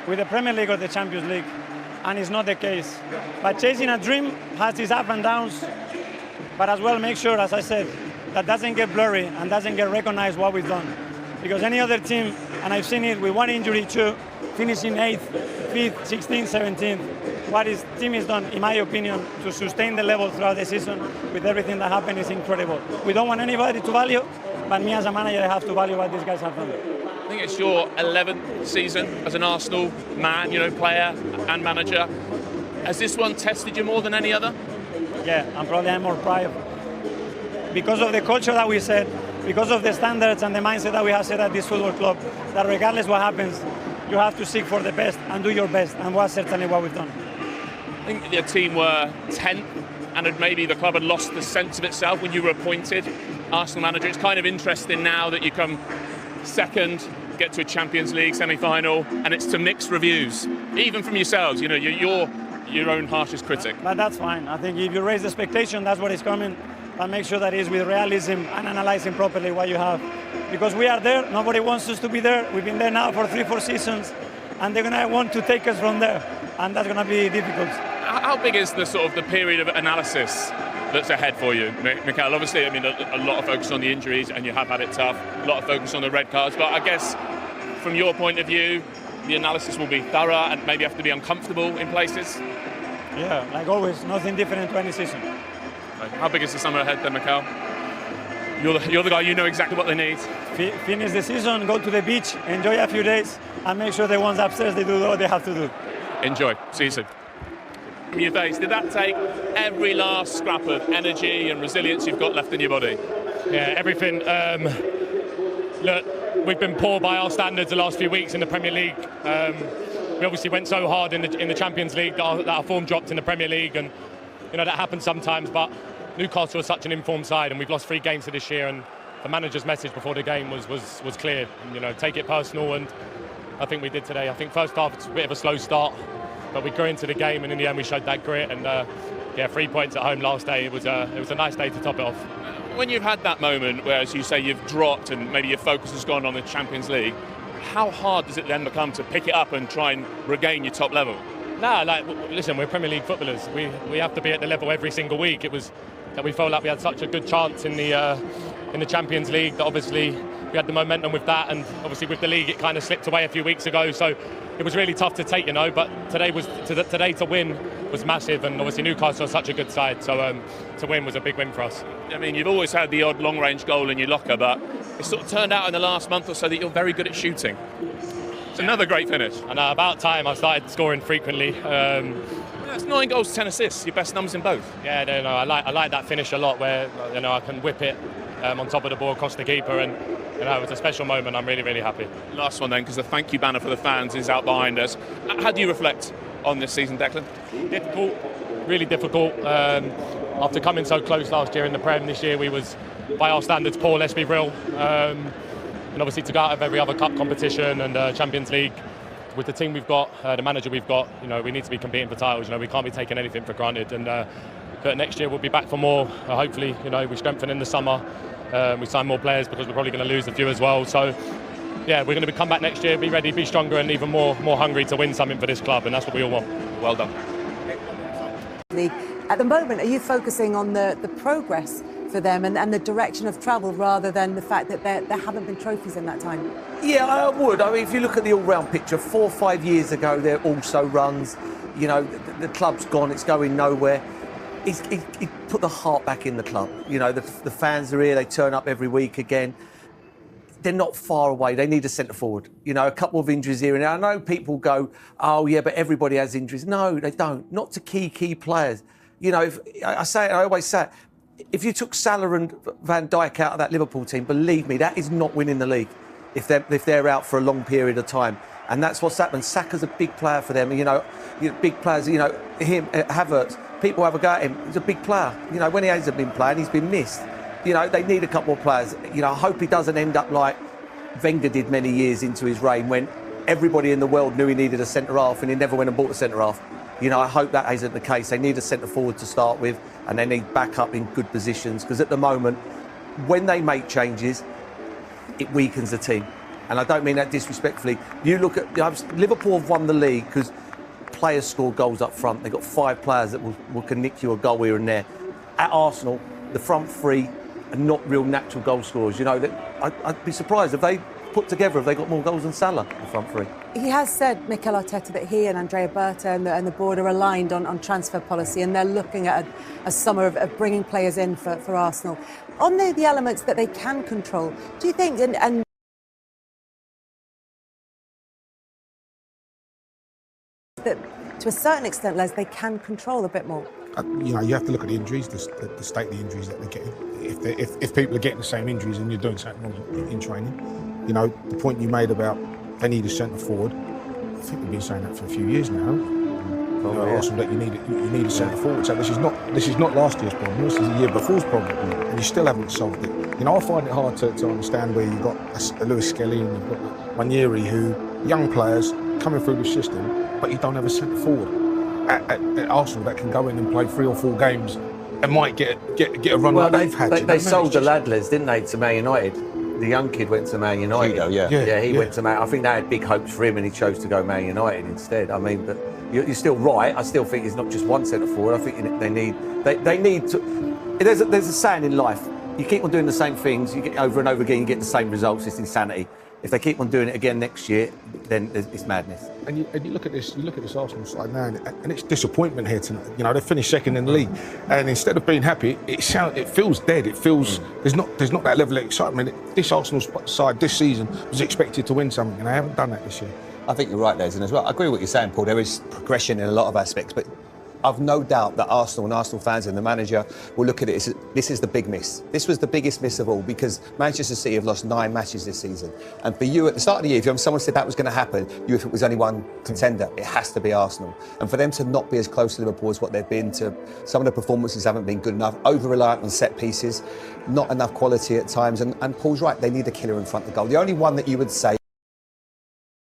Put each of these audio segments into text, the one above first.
with the Premier League or the Champions League, and it's not the case. But chasing a dream has its ups and downs, but as well make sure, as I said, that doesn't get blurry and doesn't get recognized what we've done. Because any other team, and I've seen it with one injury too, finishing 8th, 5th, 16th, 17th, what his team has done, in my opinion, to sustain the level throughout the season with everything that happened is incredible. We don't want anybody to value, but me as a manager, I have to value what these guys have done. I think it's your 11th season as an Arsenal man, player and manager. Has this one tested you more than any other? Yeah, and probably I'm more proud. Because of the culture that we set, because of the standards and the mindset that we have set at this football club, that regardless what happens, you have to seek for the best and do your best, and that's certainly what we've done. I think the team were 10th, and maybe the club had lost the sense of itself when you were appointed Arsenal manager. It's kind of interesting now that you come second, get to a Champions League semi-final, and it's to mixed reviews, even from yourselves. You're your own harshest critic. But that's fine. I think if you raise the expectation, that's what is coming. But make sure that it's with realism and analysing properly what you have. Because we are there, nobody wants us to be there. We've been there now for 3-4 seasons, and they're going to want to take us from there, and that's going to be difficult. How big is the period of analysis that's ahead for you, Mikel? Obviously, I mean, a lot of focus on the injuries, and you have had it tough. A lot of focus on the red cards, but I guess from your point of view, the analysis will be thorough and maybe have to be uncomfortable in places. Yeah, like always, nothing different to any season. How big is the summer ahead then, Mikel? You're the guy, you know exactly what they need. Finish the season, go to the beach, enjoy a few days, and make sure the ones upstairs, they do what they have to do. Enjoy. See you soon. From your face, did that take every last scrap of energy and resilience you've got left in your body? Yeah, everything. Look, we've been poor by our standards the last few weeks in the Premier League. We obviously went so hard in the Champions League that our form dropped in the Premier League, and that happens sometimes. But Newcastle is such an informed side, and we've lost 3 games to this year. And the manager's message before the game was clear. Take it personal, and I think we did today. I think first half it's a bit of a slow start, but we grew into the game, and in the end we showed that grit. And 3 points at home last day. It was a nice day to top it off. When you've had that moment where, as you say, you've dropped and maybe your focus has gone on the Champions League, how hard does it then become to pick it up and try and regain your top level? Listen, we're Premier League footballers. We have to be at the level every single week. It was that we felt like we had such a good chance in the Champions League that obviously we had the momentum with that, and obviously with the league it kind of slipped away a few weeks ago. So it was really tough to take, but today to win was massive, and obviously Newcastle are such a good side, so to win was a big win for us. I mean, you've always had the odd long-range goal in your locker, but it's sort of turned out in the last month or so that you're very good at shooting. It's another great finish. And about time I started scoring frequently. That's 9 goals, 10 assists, your best numbers in both. Yeah, I like that finish a lot, where I can whip it on top of the ball across the keeper, and it was a special moment. I'm really, really happy. Last one then, because the thank you banner for the fans is out behind us. How do you reflect on this season, Declan? Difficult, really difficult. After coming so close last year in the Prem, this year we was, by our standards, poor, let's be real. And obviously to go out of every other cup competition and Champions League, with the team we've got, the manager we've got, we need to be competing for titles. We can't be taking anything for granted. And but next year we'll be back for more. Hopefully, we strengthen in the summer. We sign more players because we're probably going to lose a few as well. So, yeah, we're going to come back next year, be ready, be stronger, and even more hungry to win something for this club. And that's what we all want. Well done. At the moment, are you focusing on the progress for them and the direction of travel rather than the fact that there haven't been trophies in that time? Yeah, I would. I mean, if you look at the all-round picture, 4 or 5 years ago, there also runs. The club's gone, it's going nowhere. He put the heart back in the club. The fans are here, they turn up every week again. They're not far away. They need a centre forward. A couple of injuries here and there. I know people go, oh yeah, but everybody has injuries. No, they don't. Not to key players. If I always say it, if you took Salah and Van Dijk out of that Liverpool team, believe me, that is not winning the league if they're out for a long period of time. And that's what's happened. Saka's a big player for them. Big players. Him, Havertz. People have a go at him. He's a big player. When he hasn't been playing, he's been missed. They need a couple of players. I hope he doesn't end up like Wenger did many years into his reign, when everybody in the world knew he needed a centre half and he never went and bought a centre half. I hope that isn't the case. They need a centre forward to start with, and they need backup in good positions, because at the moment, when they make changes, it weakens the team. And I don't mean that disrespectfully. You look at Liverpool have won the league because players score goals up front. They've got 5 players that can nick you a goal here and there. At Arsenal, the front 3 are not real natural goal scorers. You know, I'd be surprised if they put together, if they got more goals than Salah, the front 3. He has said, Mikel Arteta, that he and Andrea Berta and the board are aligned on transfer policy, and they're looking at a summer of bringing players in for Arsenal. On the elements that they can control, do you think, and that to a certain extent, Les, they can control a bit more? You know, you have to look at the injuries, the state of the injuries that they're getting. If people are getting the same injuries and you're doing something wrong in training, you know, the point you made about they need a centre forward. I think we've been saying that for a few years now. Arsenal, that you need a centre forward. So this is not last year's problem. This is the year before's problem, and you still haven't solved it. You know, I find it hard to understand where you've got a Lewis Skelly and you've got Ranieri, who young players coming through the system, but you don't have a centre forward at Arsenal that can go in and play 3 or 4 games and might get a run like they've had. They sold the Ladlers, didn't they, to Man United? The young kid went to Man United. He went to Man. I think they had big hopes for him, and he chose to go Man United instead. I mean, but you're still right. I still think it's not just one centre forward. I think they need to. There's a saying in life: you keep on doing the same things, you get over and over again, you get the same results. It's insanity. If they keep on doing it again next year, then it's madness. And you look at this Arsenal side now, and it's disappointment here tonight. You know, they finished second in the league, and instead of being happy, it feels dead. It feels there's not that level of excitement. This Arsenal side this season was expected to win something, and they haven't done that this year. I think you're right, Les, and as well, I agree with what you're saying, Paul. There is progression in a lot of aspects, but I've no doubt that Arsenal and Arsenal fans and the manager will look at it as this is the big miss. This was the biggest miss of all, because Manchester City have lost 9 matches this season. And for you, at the start of the year, if someone said that was going to happen, if it was only one contender, it has to be Arsenal. And for them to not be as close to Liverpool as what they've been, to some of the performances haven't been good enough, over-reliant on set pieces, not enough quality at times. And Paul's right, they need a killer in front of the goal. The only one that you would say,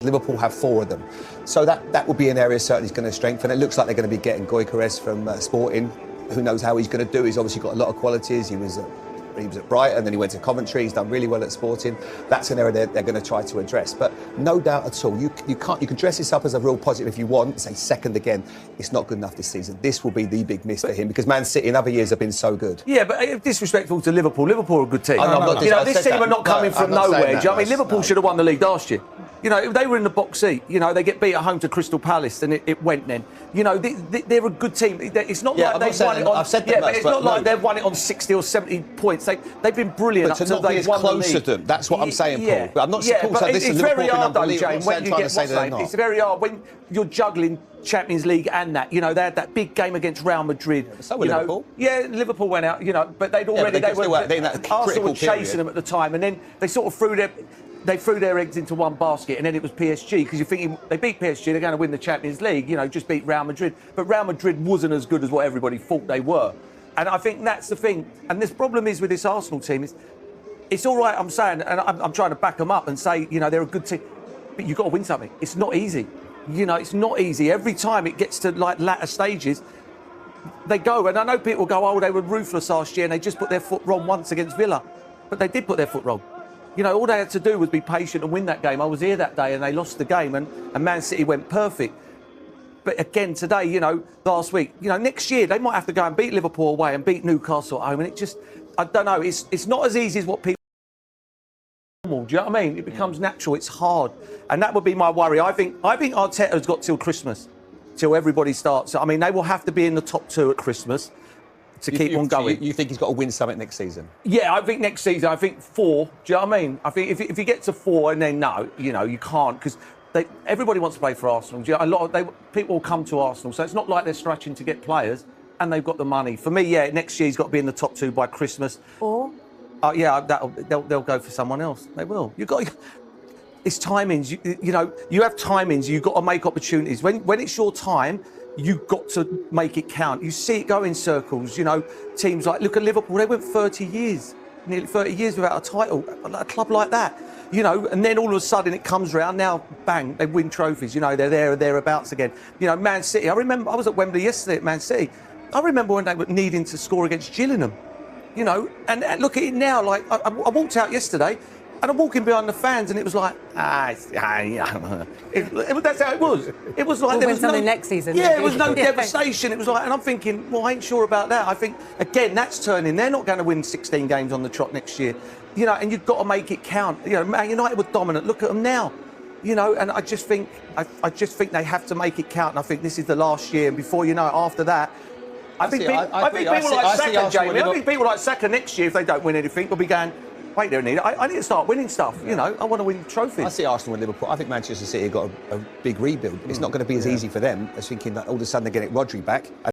Liverpool have 4 of them. So that would be an area certainly is going to strengthen. It looks like they're going to be getting Gyökeres from Sporting. Who knows how he's going to do. He's obviously got a lot of qualities. He was at Brighton, then he went to Coventry. He's done really well at Sporting. That's an area they're going to try to address. But no doubt at all, you can dress this up as a real positive if you want. Say second again, it's not good enough this season. This will be the big miss for him, because Man City in other years have been so good. Yeah, but disrespectful to Liverpool. Liverpool are a good team. This team are not coming from nowhere. Do you know what I mean? Liverpool should have won the league last year. You know, if they were in the box seat, you know, they get beat at home to Crystal Palace, and it went then. You know, they're a good team. It's not like they've won it on. I've said that. Yeah, but it's not like they've won it on 60 or 70 points. They've been brilliant. But to not be as close to them, that's what I'm saying, Paul. But I'm not saying it's very hard though, James. When you get it's very hard when you're juggling Champions League and that. You know, they had that big game against Real Madrid. So were Liverpool. Yeah, Liverpool went out. You know, but they'd already Arsenal were chasing them at the time, and then they sort of threw their eggs into one basket, and then it was PSG, because you're thinking they beat PSG, they're going to win the Champions League, you know, just beat Real Madrid. But Real Madrid wasn't as good as what everybody thought they were. And I think that's the thing. And this problem is with this Arsenal team, it's all right, I'm saying, and I'm trying to back them up and say, you know, they're a good team, but you've got to win something. It's not easy. You know, it's not easy. Every time it gets to, like, latter stages, they go, and I know people go, oh, they were ruthless last year and they just put their foot wrong once against Villa. But they did put their foot wrong. You know, all they had to do was be patient and win that game. I was here that day and they lost the game, and Man City went perfect. But again, today, you know, last week, you know, next year they might have to go and beat Liverpool away and beat Newcastle at home. And it just, I don't know, it's not as easy as what people normal. Do you know what I mean? It becomes natural, it's hard. And that would be my worry. I think Arteta's got till Christmas, till everybody starts. I mean, they will have to be in the top 2 at Christmas to keep on going. You think he's got to win something next season? Yeah, I think next season, I think 4. Do you know what I mean? I think if you get to 4 and then no, you know, you can't, because everybody wants to play for Arsenal. Do you know, people will come to Arsenal, so it's not like they're scratching to get players, and they've got the money. For me, yeah, next year he's got to be in the top 2 by Christmas. Or? Yeah, they'll go for someone else. They will. It's timings. You know, you have timings. You've got to make opportunities. When it's your time, you've got to make it count. You see it go in circles, you know, teams like, look at Liverpool, they went 30 years, nearly 30 years without a title, a club like that, you know, and then all of a sudden it comes round, now, bang, they win trophies, you know, they're there or thereabouts again. You know, Man City, I remember, I was at Wembley yesterday at Man City, I remember when they were needing to score against Gillingham, you know, and look at it now, like, I walked out yesterday, And I'm walking behind the fans, and it was like, that's how it was. It was like We'll there win was something no, next season. Yeah, it was no Yeah. devastation. It was like, and I'm thinking, well, I ain't sure about that. I think again, that's turning. They're not going to win 16 games on the trot next year, and you've got to make it count. Man United were dominant. Look at them now. And I just think they have to make it count. And I think this is the last year, and before you know it, after that. I think people like Saka next year, if they don't win anything, will be going, wait there, I need to start winning stuff. I want to win trophies. I see Arsenal and Liverpool. I think Manchester City have got a big rebuild. It's not going to be as easy for them as thinking that all of a sudden they're getting Rodri back.